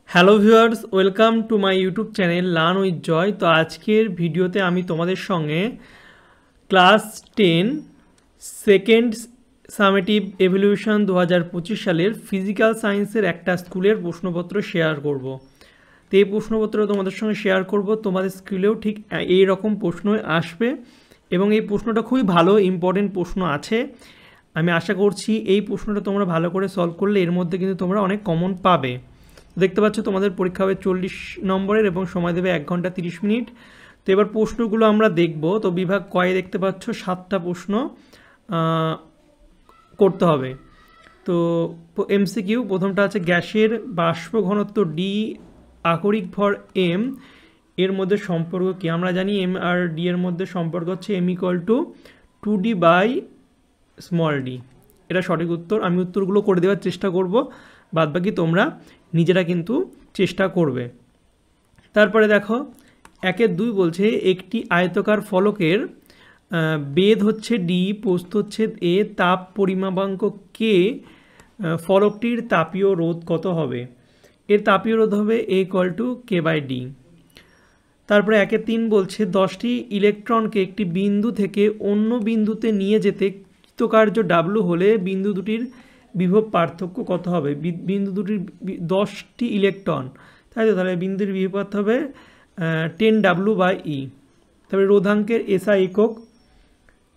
Hello viewers, welcome to my YouTube channel learn with Joy. তো আজকের ভিডিওতে আমি তোমাদের সঙ্গে ক্লাস 10 সেকেন্ড সামেটিভ এভলিউশন 2025 সালের ফিজিক্যাল সায়েন্সের একটা স্কুলের প্রশ্নপত্র শেয়ার করব। তো এই প্রশ্নপত্র তোমাদের সঙ্গে শেয়ার করব, তোমাদের স্কুলেও ঠিক এই রকম প্রশ্ন আসবে এবং এই প্রশ্নটা খুবই ভালো ইম্পর্টেন্ট প্রশ্ন আছে। আমি আশা করছি এই প্রশ্নটা তোমরা ভালো করে সলভ করলে এর মধ্যে কিন্তু তোমরা অনেক কমন পাবে। দেখতে পাচ্ছ তোমাদের পরীক্ষা হবে 40 নম্বরের এবং সময় দেবে 1 ঘন্টা 30 মিনিট। তো এবার প্রশ্নগুলো আমরা দেখব। তো বিভাগ কয়ে দেখতে পাচ্ছ 7টা প্রশ্ন করতে হবে। তো এমসিকিউ প্রথমটা আছে গ্যাসের বাষ্প ঘনত্ব ডি আকরিক ভর এম এর মধ্যে সম্পর্ক কি? আমরা জানি এম আর ডি এর মধ্যে সম্পর্ক হচ্ছে M equal to 2d by small D. এটা সঠিক উত্তর। আমি উত্তরগুলো করে দেওয়ার চেষ্টা করব, বাদবাকি তোমরা নিজেরা কিন্তু চেষ্টা করবে। তারপরে দেখো 1-2 বলছে একটি আয়তকার ফলকের বেধ হচ্ছে ডি, প্রস্থ হচ্ছে এ, তাপ পরিমাপাঙ্ক কে, ফলকটির তাপীয় রোধ কত হবে? এর তাপীয় রোধ হবে A equal to k by d. তারপরে 1-3 বলছে 10টি ইলেকট্রনকে একটি বিন্দু থেকে অন্য বিন্দুতে নিয়ে যেতে কৃতকার্য ডাব্লু হলে বিন্দু দুটির বিভব পার্থক্য কত হবে? বিন্দু দুটির 10টি ইলেকট্রন, তাই তো, তাহলে বিন্দুর বিভব হবে 10W বাই ই। তারপরে রোধাঙ্কের এসআই একক,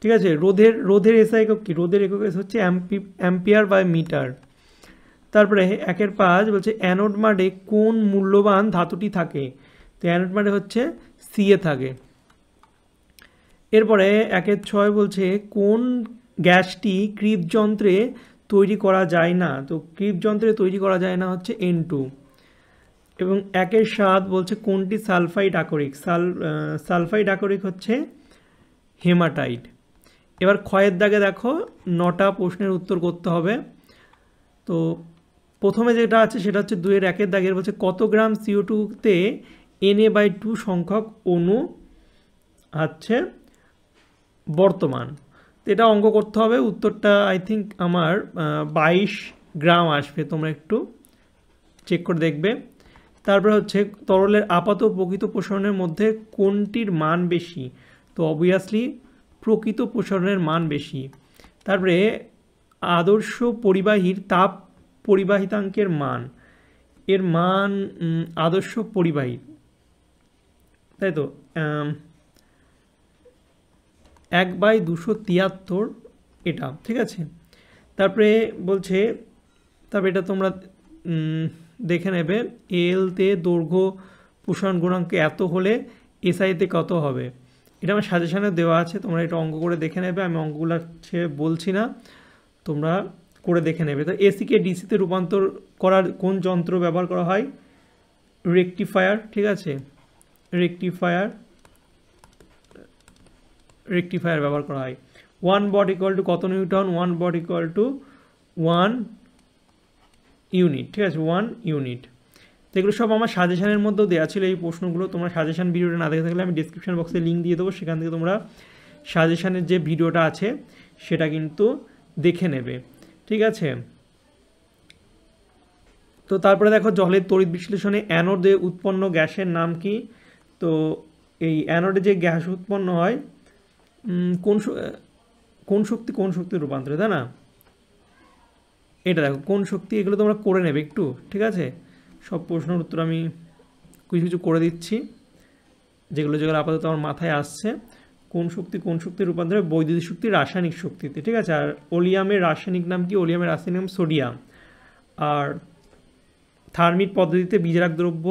ঠিক আছে, রোধের এসআই একক কি? রোধের একক হচ্ছে অ্যাম্পিয়ার বাই মিটার। তারপরে 1-5 বলছে অ্যানোড মাডে কোন মূল্যবান ধাতুটি থাকে? তো অ্যানোড মাডে হচ্ছে সিএ থাকে। এরপরে 1-6 বলছে কোন গ্যাসটি ক্রিপ যন্ত্রে তৈরি করা যায় না? তো ক্রিপ যন্ত্রে তৈরি করা যায় না হচ্ছে N2। এবং 1-7 বলছে কোনটি সালফাইড আকরিক? সালফাইড আকরিক হচ্ছে হেমাটাইট। এবার ক্ষয়ের দাগে দেখো 9টা প্রশ্নের উত্তর করতে হবে। তো প্রথমে যেটা আছে সেটা হচ্ছে 2-1 দাগের বলছে কত গ্রাম CO2-তে Na/2 সংখ্যক অণু আছে বর্তমান। তো এটা অঙ্ক করতে হবে। উত্তরটা আই থিঙ্ক আমার 22 গ্রাম আসবে, তোমরা একটু চেক করে দেখবে। তারপরে হচ্ছে তরলের আপাত প্রকৃত প্রসারণের মধ্যে কোনটির মান বেশি? তো অবভিয়াসলি প্রকৃত প্রসারণের মান বেশি। তারপরে আদর্শ পরিবাহীর তাপ পরিবাহিতাঙ্কের মান, এর মান আদর্শ পরিবাহী, তাই তো 1/273 এটা, ঠিক আছে। তারপরে বলছে, তারপরে এটা তোমরা দেখে নেবে এলতে দৈর্ঘ্য প্রসারণ গুণাঙ্ক এত হলে এসআইতে কত হবে? এটা আমার সাজেশানে দেওয়া আছে, তোমরা এটা অঙ্ক করে দেখে নেবে। আমি অঙ্কগুলো বলছি না, তোমরা করে দেখে নেবে। তো এসিকে ডিসিতে রূপান্তর করার কোন যন্ত্র ব্যবহার করা হয়? রেকটিফায়ার, ঠিক আছে, রেকটিফায়ার ব্যবহার করা হয়। 1 ওয়াট ইকুয়াল টু কত newton? 1 watt equal to 1 unit, ঠিক আছে, 1 ইউনিট। তো এগুলো সব আমার সাজেশানের মধ্যেও দেওয়া ছিল এই প্রশ্নগুলো। তোমরা সাজেশান ভিডিওটা না দেখে থাকলে আমি ডিসক্রিপশন বক্সে লিঙ্ক দিয়ে দেবো, সেখান থেকে তোমরা সাজেশানের যে ভিডিওটা আছে সেটা কিন্তু দেখে নেবে, ঠিক আছে। তো তারপরে দেখো জলের তড়িৎ বিশ্লেষণে অ্যানোডে উৎপন্ন গ্যাসের নাম কি? তো এই অ্যানোডে যে গ্যাস উৎপন্ন হয় কোন শক্তি রূপান্তরে, তাই না? এটা দেখো কোন শক্তি, এগুলো তোমরা করে নেবে একটু, ঠিক আছে। সব প্রশ্নের উত্তর আমি কিছু কিছু করে দিচ্ছি, যেগুলো আপাতত আমার মাথায় আসছে। কোন শক্তি রূপান্তরে? বৈদ্যুতিক শক্তি রাসায়নিক শক্তিতে, ঠিক আছে। আর ওলিয়ামের রাসায়নিক নাম কি? ওলিয়ামের রাসায়নিক নাম সোডিয়াম। আর থার্মিট পদ্ধতিতে বিজারক দ্রব্য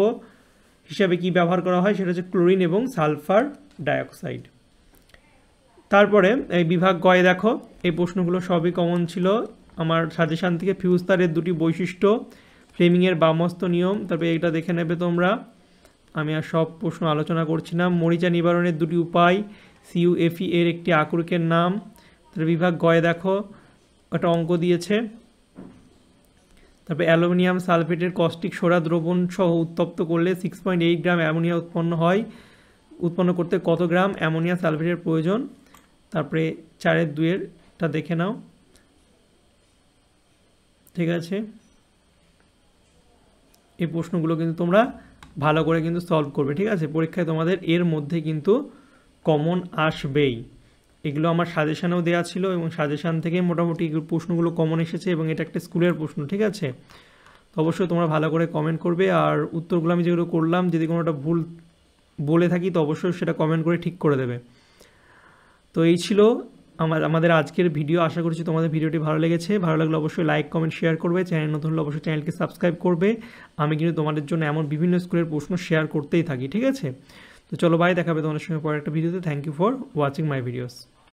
হিসাবে কি ব্যবহার করা হয়? সেটা হচ্ছে ক্লোরিন এবং সালফার ডাইঅক্সাইড। তারপরে এই বিভাগ গয়ে দেখো এই প্রশ্নগুলো সবই কমন ছিল আমার সাজেশান থেকে। ফিউজ তারের দুটি বৈশিষ্ট্য, ফ্লেমিংয়ের বামস্ত নিয়ম, তারপরে এটা দেখে নেবে তোমরা। আমি আর সব প্রশ্ন আলোচনা করছি না। মরিচা নিবারণের দুটি উপায়, CuFe এর একটি আকরিকের নাম। তারপরে বিভাগ গয়ে দেখো একটা অঙ্ক দিয়েছে। তারপরে অ্যালুমিনিয়াম সালফেটের কস্টিক সোডা দ্রবণ সহ উত্তপ্ত করলে 6.8 গ্রাম অ্যামোনিয়া উৎপন্ন হয়। উৎপন্ন করতে কত গ্রাম অ্যামোনিয়া সালফেটের প্রয়োজন? তারপরে 4-2-টা দেখে নাও, ঠিক আছে। এই প্রশ্নগুলো কিন্তু তোমরা ভালো করে কিন্তু সলভ করবে, ঠিক আছে? পরীক্ষায় তোমাদের এর মধ্যে কিন্তু কমন আসবেই। এগুলো আমার সাজেশানেও দেওয়া ছিল এবং সাজেশান থেকে মোটামুটি প্রশ্নগুলো কমন এসেছে এবং এটা একটা স্কুলের প্রশ্ন, ঠিক আছে? তো অবশ্যই তোমরা ভালো করে কমেন্ট করবে, আর উত্তরগুলো আমি যেগুলো করলাম যদি কোনোটা ভুল বলে থাকি তো অবশ্যই সেটা কমেন্ট করে ঠিক করে দেবে। তো এই ছিল আমাদের আজকের ভিডিও। আশা করছি তোমাদের ভিডিওটি ভালো লেগেছে। ভালো লাগলে অবশ্যই লাইক, কমেন্ট, শেয়ার করবে। চ্যানেল নতুন হলে অবশ্যই চ্যানেলকে সাবস্ক্রাইব করবে। আমি কিন্তু তোমাদের জন্য এমন বিভিন্ন স্কুলের প্রশ্ন শেয়ার করতেই থাকি, ঠিক আছে? তো চলো ভাই, দেখাবে তোমাদের সঙ্গে পরে একটা ভিডিওতে। Thank you for watching my videos.